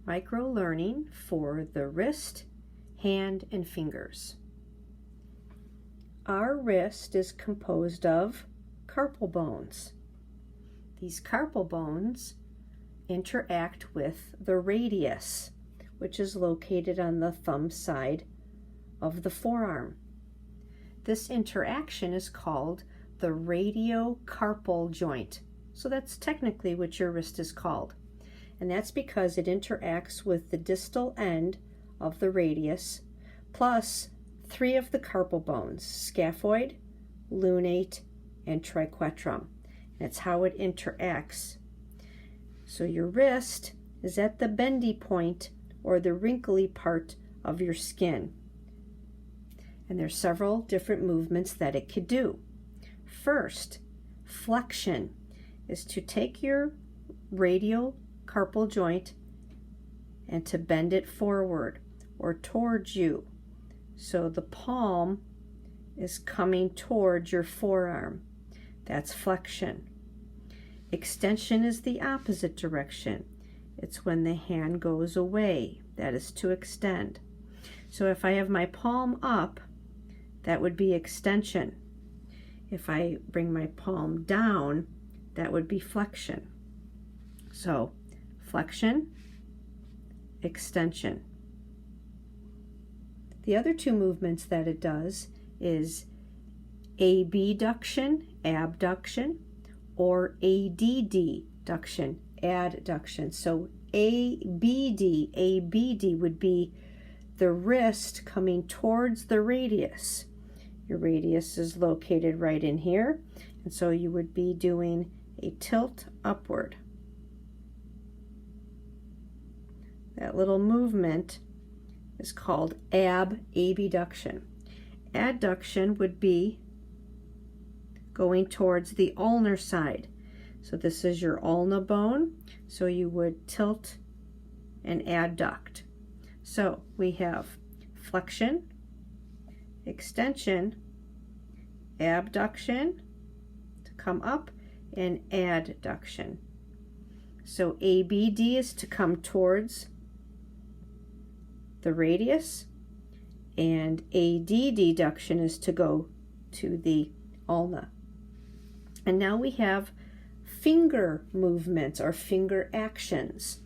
Micro learning for the wrist, hand, and fingers. Our wrist is composed of carpal bones. These carpal bones interact with the radius, which is located on the thumb side of the forearm. This interaction is called the radiocarpal joint. So that's technically what your wrist is called. And that's because it interacts with the distal end of the radius plus 3 of the carpal bones, scaphoid, lunate, and triquetrum. And it's how it interacts. So your wrist is at the bendy point or the wrinkly part of your skin. And there's several different movements that it could do. First, flexion is to take your radiocarpal joint and to bend it forward or towards you. So the palm is coming towards your forearm. That's flexion. Extension is the opposite direction. It's when the hand goes away. That is to extend. So if I have my palm up, that would be extension. If I bring my palm down, that would be flexion. So flexion, extension. The other 2 movements that it does is abduction, abduction, or adduction, adduction. So ABD would be the wrist coming towards the radius. Your radius is located right in here, and so you would be doing a tilt upward. That little movement is called abduction. Adduction would be going towards the ulnar side. So this is your ulna bone, so you would tilt and adduct. So we have flexion, extension, abduction to come up, and adduction. So ABD is to come towards the radius, and adduction is to go to the ulna. And now we have finger movements or finger actions.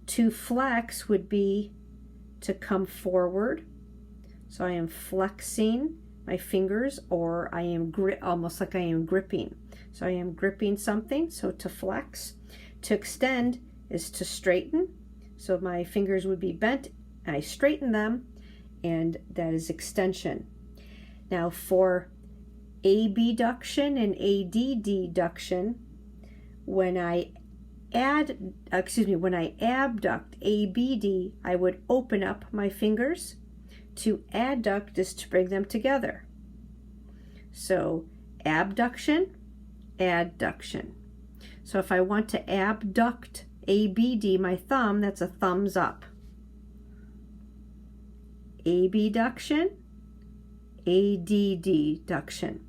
To flex would be to come forward. So I am flexing my fingers, or I am almost like I am gripping. So I am gripping something, so to flex. To extend is to straighten. So my fingers would be bent, and I straighten them, and that is extension. Now for abduction and adduction, when I abduct ABD, I would open up my fingers. To adduct is to bring them together. So abduction, adduction. So if I want to abduct ABD, my thumb, that's a thumbs up. Abduction, adduction.